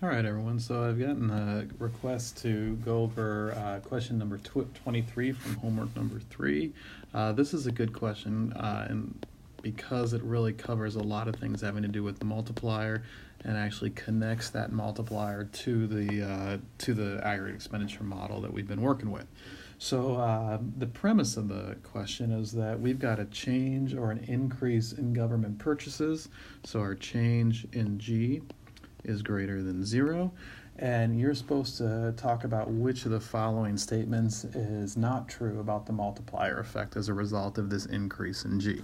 All right, everyone. So I've gotten a request to go over question number 23 from homework number 3. This is a good question, and because it really covers a lot of things having to do with the multiplier and actually connects that multiplier to the aggregate expenditure model that we've been working with. So the premise of the question is that we've got a change or an increase in government purchases. So our change in G is greater than 0, and you're supposed to talk about which of the following statements is not true about the multiplier effect as a result of this increase in G.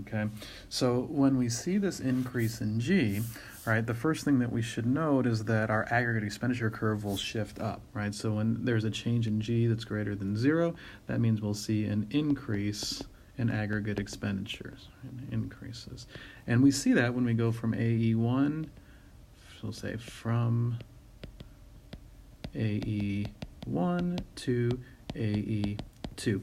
Okay, so when we see this increase in G, right, the first thing that we should note is that our aggregate expenditure curve will shift up, right? So when there's a change in G that's greater than 0, that means we'll see an increase in aggregate expenditures, right? Increases. And we see that when we go from AE1, we'll say from AE1 to AE2.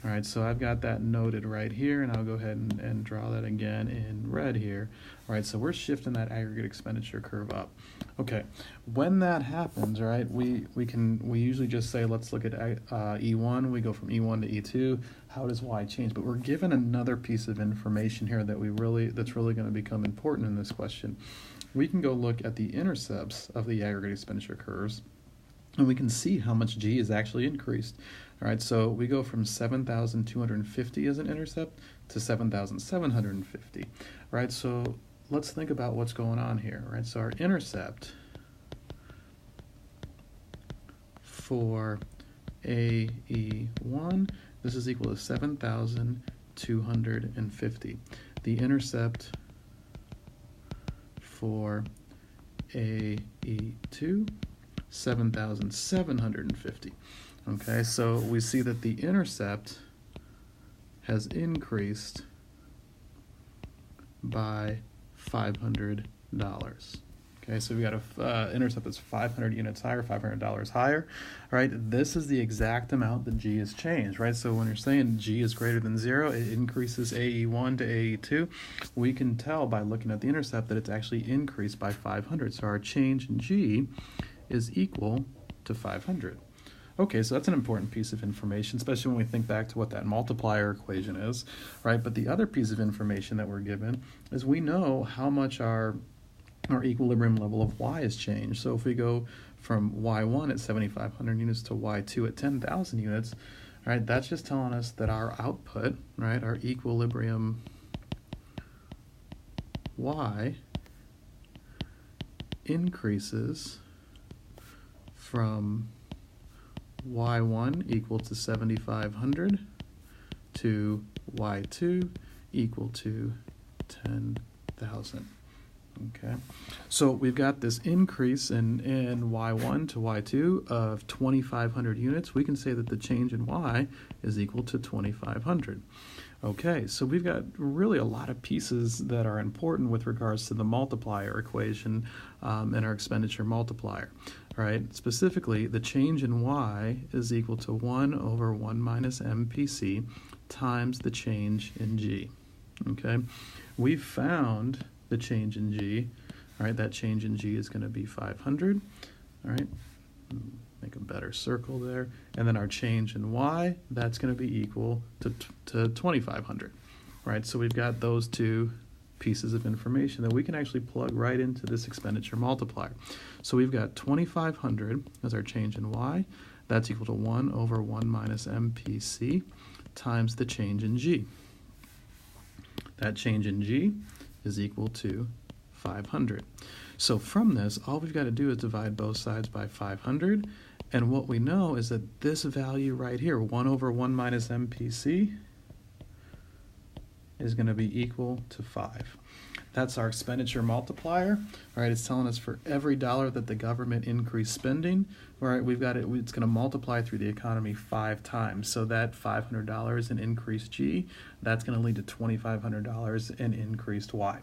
All right, so I've got that noted right here, and I'll go ahead and draw that again in red here. All right, so we're shifting that aggregate expenditure curve up. Okay, when that happens, right, we usually just say, let's look at E1. We go from E1 to E2. How does Y change? But we're given another piece of information here that that's really going to become important in this question. We can go look at the intercepts of the aggregate expenditure curves, and we can see how much G is actually increased. All right, so we go from 7,250 as an intercept to 7,750. All right, so let's think about what's going on here. Right, so our intercept for AE1, this is equal to 7,250. The intercept for AE2, 7,750. Okay, so we see that the intercept has increased by $500. Okay, so we got a intercept that's 500 units higher, $500 higher. All right, this is the exact amount that G has changed, right? So when you're saying G is greater than 0, it increases AE1 to AE2. We can tell by looking at the intercept that it's actually increased by 500. So our change in G is equal to 500. Okay, so that's an important piece of information, especially when we think back to what that multiplier equation is, right? But the other piece of information that we're given is we know how much our equilibrium level of Y has changed. So if we go from Y1 at 7,500 units to Y2 at 10,000 units, right, that's just telling us that our output, right, our equilibrium Y increases from Y1 equal to 7,500 to Y2 equal to 10,000. Okay, so we've got this increase in Y1 to Y2 of 2,500 units. We can say that the change in Y is equal to 2,500. Okay, so we've got really a lot of pieces that are important with regards to the multiplier equation and our expenditure multiplier. All right, specifically, the change in Y is equal to 1 over 1 minus MPC times the change in G. Okay, we've found the change in G. All right, that change in G is going to be 500. All right, make a better circle there. And then our change in Y, that's going to be equal to 2,500. Right, so we've got those two pieces of information that we can actually plug right into this expenditure multiplier. So we've got 2,500 as our change in Y. That's equal to 1 over 1 minus MPC times the change in G. That change in G is equal to 500. So from this, all we've got to do is divide both sides by 500, and what we know is that this value right here, 1 over 1 minus MPC, is going to be equal to 5. That's our expenditure multiplier. All right, it's telling us for every dollar that the government increased spending, all right, we've got it, it's going to multiply through the economy 5 times. So that $500 in increased G, that's going to lead to $2,500 in increased Y.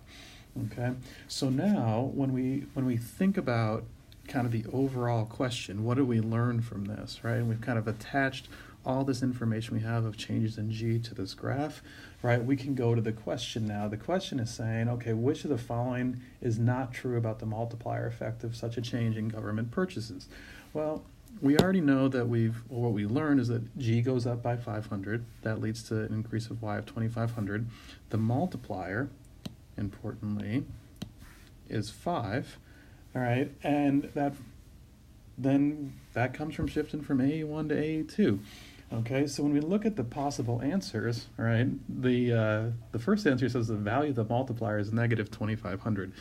Okay, so now when we think about kind of the overall question, what do we learn from this, right? And we've kind of attached all this information we have of changes in G to this graph, right, we can go to the question now. The question is saying, okay, which of the following is not true about the multiplier effect of such a change in government purchases? Well, we already know that what we learned is that G goes up by 500. That leads to an increase of Y of 2,500. The multiplier, importantly, is 5, all right, and that comes from shifting from A1 to A2. Okay, so when we look at the possible answers, all right, the first answer says the value of the multiplier is negative 2,500.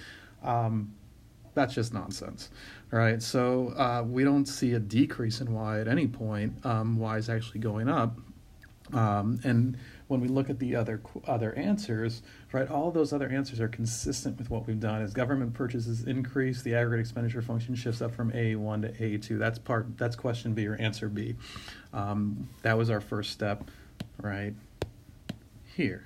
That's just nonsense. All right, so we don't see a decrease in Y at any point. Y is actually going up. And when we look at the other answers, right, all of those other answers are consistent with what we've done. As government purchases increase, the aggregate expenditure function shifts up from A1 to A2. That's question B, or answer B. That was our first step right here.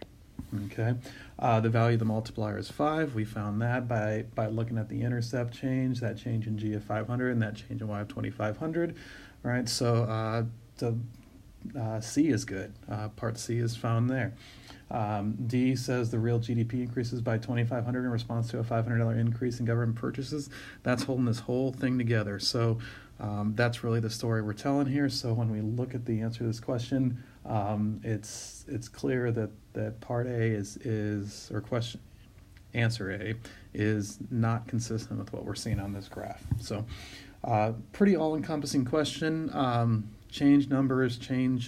Okay, the value of the multiplier is 5. We found that by looking at the intercept change, that change in G of 500 and that change in Y of 2,500. All right, so C is good. Part C is found there. D says the real GDP increases by 2,500 in response to a $500 increase in government purchases. That's holding this whole thing together. So that's really the story we're telling here. So when we look at the answer to this question, it's clear that part A answer A is not consistent with what we're seeing on this graph. So pretty all-encompassing question. Change numbers, change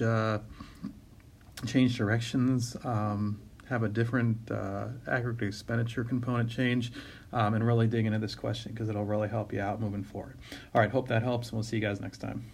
directions, have a different aggregate expenditure component change, and really dig into this question because it'll really help you out moving forward. All right, hope that helps, and we'll see you guys next time.